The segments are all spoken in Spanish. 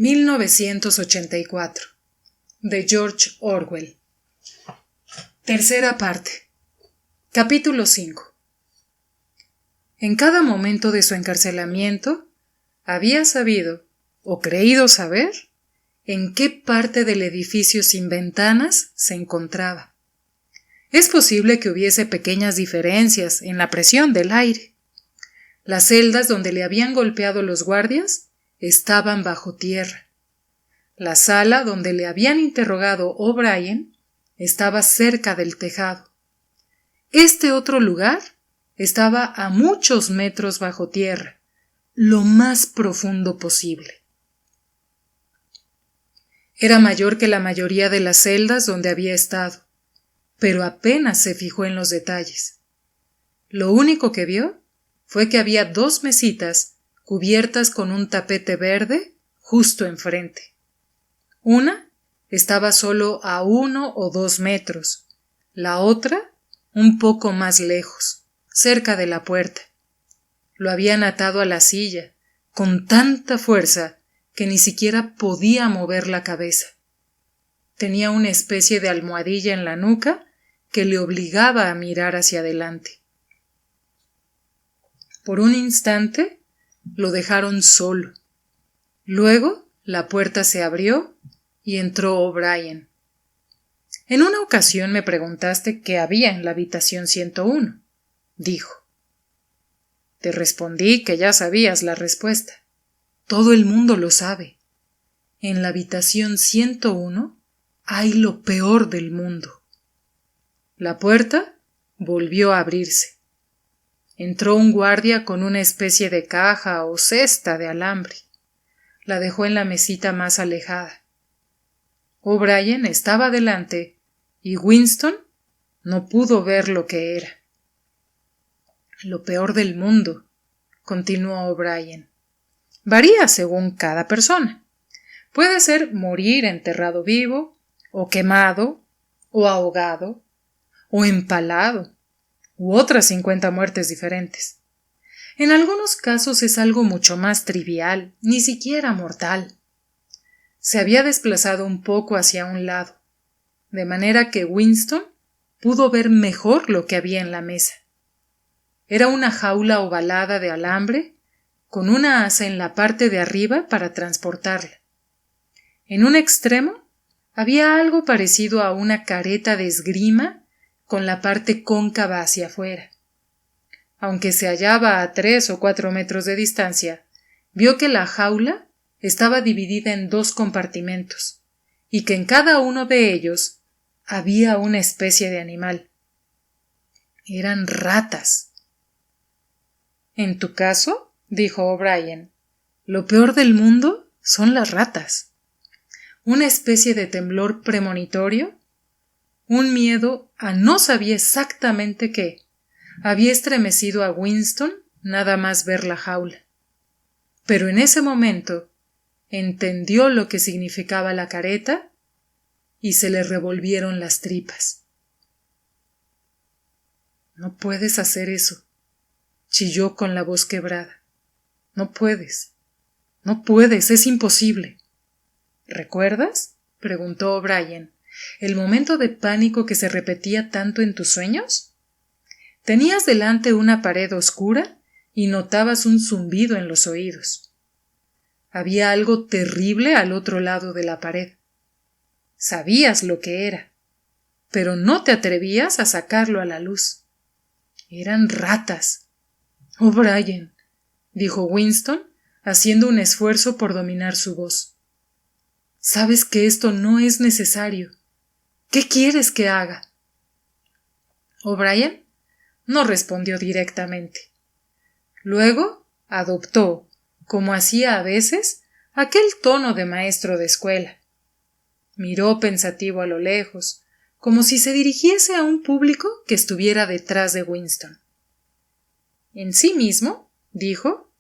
«1984» de George Orwell. Tercera parte. Capítulo 5. En cada momento de su encarcelamiento, había sabido, o creído saber, en qué parte del edificio sin ventanas se encontraba. Es posible que hubiese pequeñas diferencias en la presión del aire. Las celdas donde le habían golpeado los guardias estaban bajo tierra. La sala donde le habían interrogado O'Brien estaba cerca del tejado. Este otro lugar estaba a muchos metros bajo tierra, lo más profundo posible. Era mayor que la mayoría de las celdas donde había estado, pero apenas se fijó en los detalles. Lo único que vio fue que había 2 mesitas cubiertas con un tapete verde justo enfrente. Una estaba solo a 1 o 2 metros, la otra un poco más lejos, cerca de la puerta. Lo habían atado a la silla, con tanta fuerza que ni siquiera podía mover la cabeza. Tenía una especie de almohadilla en la nuca que le obligaba a mirar hacia adelante. Por un instante lo dejaron solo. Luego la puerta se abrió y entró O'Brien. En una ocasión me preguntaste qué había en la habitación 101, dijo. Te respondí que ya sabías la respuesta. Todo el mundo lo sabe. En la habitación 101 hay lo peor del mundo. La puerta volvió a abrirse. Entró un guardia con una especie de caja o cesta de alambre. La dejó en la mesita más alejada. O'Brien estaba delante y Winston no pudo ver lo que era. Lo peor del mundo, continuó O'Brien. Varía según cada persona. Puede ser morir enterrado vivo, o quemado, o ahogado, o empalado, u otras 50 muertes diferentes. En algunos casos es algo mucho más trivial, ni siquiera mortal. Se había desplazado un poco hacia un lado, de manera que Winston pudo ver mejor lo que había en la mesa. Era una jaula ovalada de alambre con una asa en la parte de arriba para transportarla. En un extremo había algo parecido a una careta de esgrima con la parte cóncava hacia afuera. Aunque se hallaba a 3 o 4 metros de distancia, vio que la jaula estaba dividida en 2 compartimentos, y que en cada uno de ellos había una especie de animal. Eran ratas. En tu caso, dijo O'Brien, lo peor del mundo son las ratas. Una especie de temblor premonitorio, un miedo a no sabía exactamente qué, había estremecido a Winston nada más ver la jaula. Pero en ese momento entendió lo que significaba la careta y se le revolvieron las tripas. No puedes hacer eso, chilló con la voz quebrada. No puedes, es imposible. ¿Recuerdas?, preguntó O'Brien, ¿El momento de pánico que se repetía tanto en tus sueños? Tenías delante una pared oscura y notabas un zumbido en los oídos. Había algo terrible al otro lado de la pared. Sabías lo que era, pero no te atrevías a sacarlo a la luz. Eran ratas. O'Brien, dijo Winston, haciendo un esfuerzo por dominar su voz. Sabes que esto no es necesario. ¿Qué quieres que haga? O'Brien no respondió directamente. Luego adoptó, como hacía a veces, aquel tono de maestro de escuela. Miró pensativo a lo lejos, como si se dirigiese a un público que estuviera detrás de Winston. En sí mismo, dijo,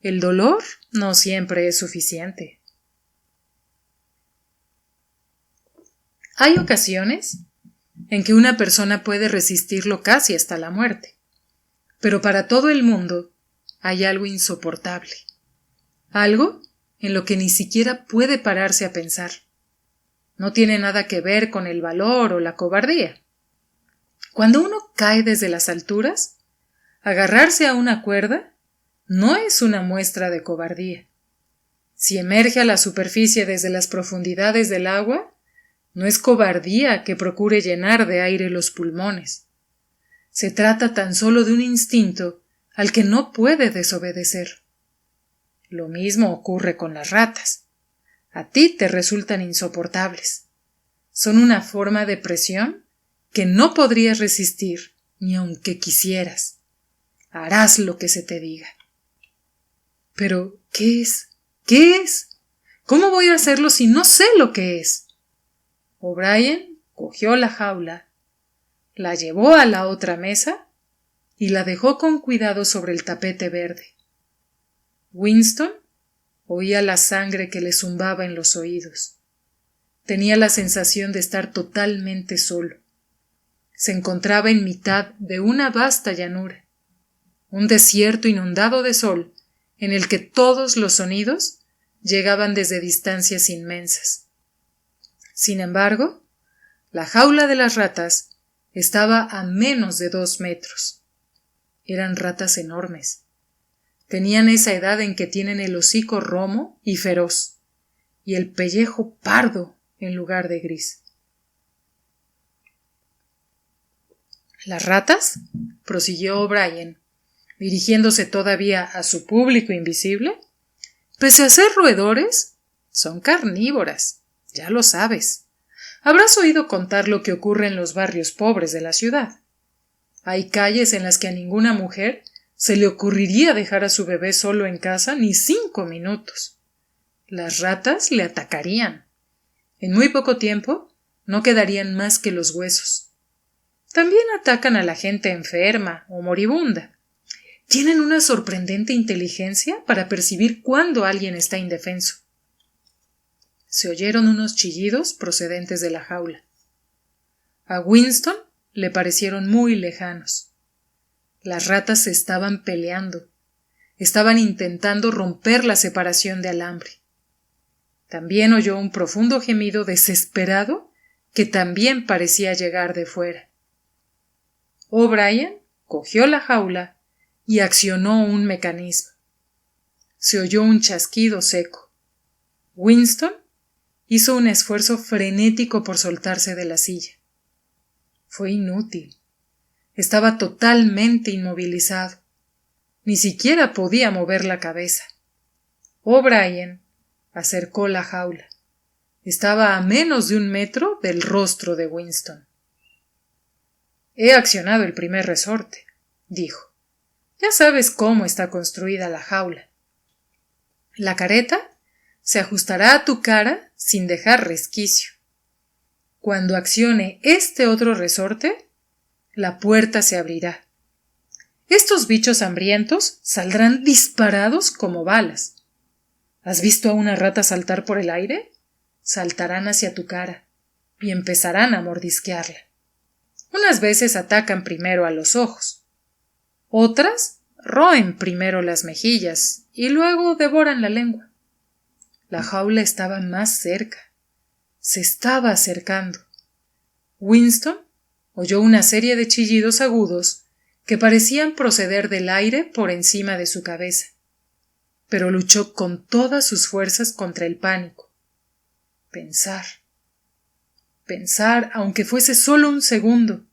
el dolor no siempre es suficiente. Hay ocasiones en que una persona puede resistirlo casi hasta la muerte, pero para todo el mundo hay algo insoportable, algo en lo que ni siquiera puede pararse a pensar. No tiene nada que ver con el valor o la cobardía. Cuando uno cae desde las alturas, agarrarse a una cuerda no es una muestra de cobardía. Si emerge a la superficie desde las profundidades del agua, no es cobardía que procure llenar de aire los pulmones. Se trata tan solo de un instinto al que no puede desobedecer. Lo mismo ocurre con las ratas. A ti te resultan insoportables. Son una forma de presión que no podrías resistir ni aunque quisieras. Harás lo que se te diga. Pero, ¿qué es? ¿Qué es? ¿Cómo voy a hacerlo si no sé lo que es? O'Brien cogió la jaula, la llevó a la otra mesa y la dejó con cuidado sobre el tapete verde. Winston oía la sangre que le zumbaba en los oídos. Tenía la sensación de estar totalmente solo. Se encontraba en mitad de una vasta llanura, un desierto inundado de sol en el que todos los sonidos llegaban desde distancias inmensas. Sin embargo, la jaula de las ratas estaba a menos de 2 metros. Eran ratas enormes. Tenían esa edad en que tienen el hocico romo y feroz, y el pellejo pardo en lugar de gris. Las ratas, prosiguió O'Brien, dirigiéndose todavía a su público invisible, pese a ser roedores, son carnívoras, ya lo sabes. Habrás oído contar lo que ocurre en los barrios pobres de la ciudad. Hay calles en las que a ninguna mujer se le ocurriría dejar a su bebé solo en casa ni 5 minutos. Las ratas le atacarían. En muy poco tiempo no quedarían más que los huesos. También atacan a la gente enferma o moribunda. Tienen una sorprendente inteligencia para percibir cuándo alguien está indefenso. Se oyeron unos chillidos procedentes de la jaula. A Winston le parecieron muy lejanos. Las ratas se estaban peleando. Estaban intentando romper la separación de alambre. También oyó un profundo gemido desesperado que también parecía llegar de fuera. O'Brien cogió la jaula y accionó un mecanismo. Se oyó un chasquido seco. Winston hizo un esfuerzo frenético por soltarse de la silla. Fue inútil. Estaba totalmente inmovilizado. Ni siquiera podía mover la cabeza. O'Brien acercó la jaula. Estaba a menos de 1 metro del rostro de Winston. He accionado el primer resorte, dijo. Ya sabes cómo está construida la jaula. La careta se ajustará a tu cara sin dejar resquicio. Cuando accione este otro resorte, la puerta se abrirá. Estos bichos hambrientos saldrán disparados como balas. ¿Has visto a una rata saltar por el aire? Saltarán hacia tu cara y empezarán a mordisquearla. Unas veces atacan primero a los ojos. Otras roen primero las mejillas y luego devoran la lengua. La jaula estaba más cerca. se estaba acercando. Winston oyó una serie de chillidos agudos que parecían proceder del aire por encima de su cabeza, pero luchó con todas sus fuerzas contra el pánico. Pensar, aunque fuese solo un segundo.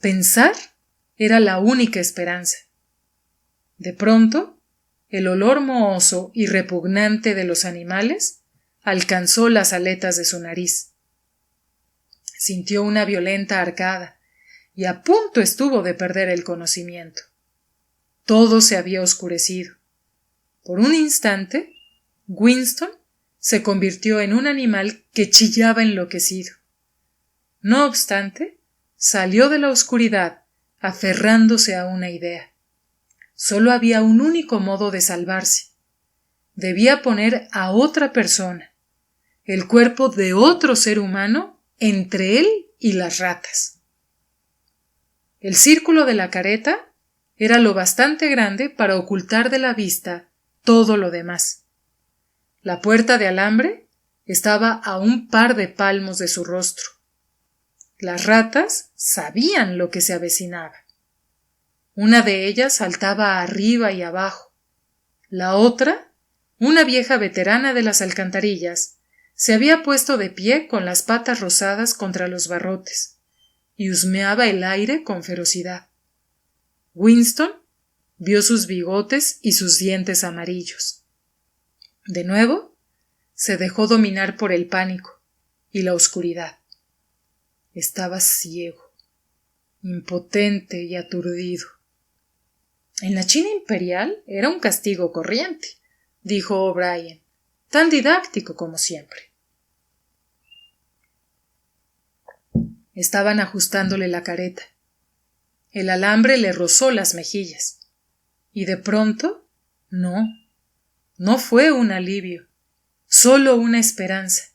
Pensar era la única esperanza. De pronto, el olor mohoso y repugnante de los animales alcanzó las aletas de su nariz. Sintió una violenta arcada y a punto estuvo de perder el conocimiento. Todo se había oscurecido. Por un instante, Winston se convirtió en un animal que chillaba enloquecido. No obstante, salió de la oscuridad aferrándose a una idea. Solo había un único modo de salvarse. Debía poner a otra persona, el cuerpo de otro ser humano, entre él y las ratas. El círculo de la careta era lo bastante grande para ocultar de la vista todo lo demás. La puerta de alambre estaba a un par de palmos de su rostro. Las ratas sabían lo que se avecinaba. Una de ellas saltaba arriba y abajo. La otra, una vieja veterana de las alcantarillas, se había puesto de pie con las patas rosadas contra los barrotes y husmeaba el aire con ferocidad. Winston vio sus bigotes y sus dientes amarillos. De nuevo, se dejó dominar por el pánico y la oscuridad. Estaba ciego, impotente y aturdido. En la China imperial era un castigo corriente, dijo O'Brien, tan didáctico como siempre. Estaban ajustándole la careta. El alambre le rozó las mejillas. Y de pronto, no fue un alivio, solo una esperanza,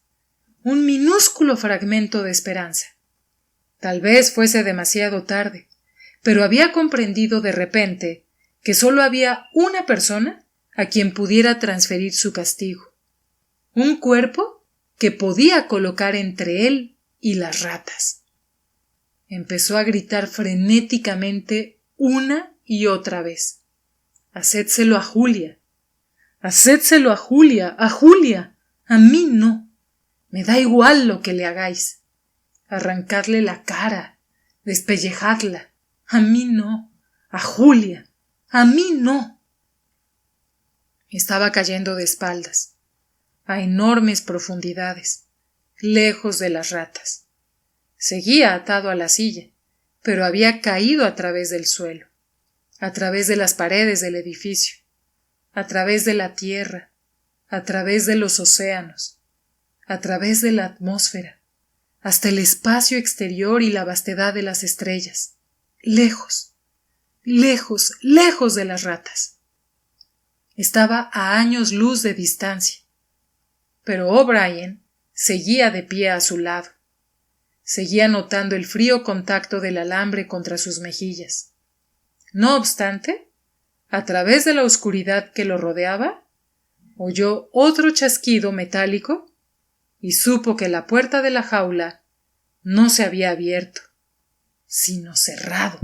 un minúsculo fragmento de esperanza. Tal vez fuese demasiado tarde, pero había comprendido de repente que solo había una persona a quien pudiera transferir su castigo, un cuerpo que podía colocar entre él y las ratas. Empezó a gritar frenéticamente una y otra vez. Hacédselo a Julia. Hacédselo a Julia, a Julia. A mí no. Me da igual lo que le hagáis. Arrancadle la cara, despellejadla. A mí no. A Julia. A mí no. Estaba cayendo de espaldas, a enormes profundidades, lejos de las ratas. Seguía atado a la silla, pero había caído a través del suelo, a través de las paredes del edificio, a través de la tierra, a través de los océanos, a través de la atmósfera, hasta el espacio exterior y la vastedad de las estrellas, lejos, lejos, lejos de las ratas. Estaba a años luz de distancia, pero O'Brien seguía de pie a su lado. Seguía notando el frío contacto del alambre contra sus mejillas. No obstante, a través de la oscuridad que lo rodeaba, oyó otro chasquido metálico y supo que la puerta de la jaula no se había abierto, sino cerrado.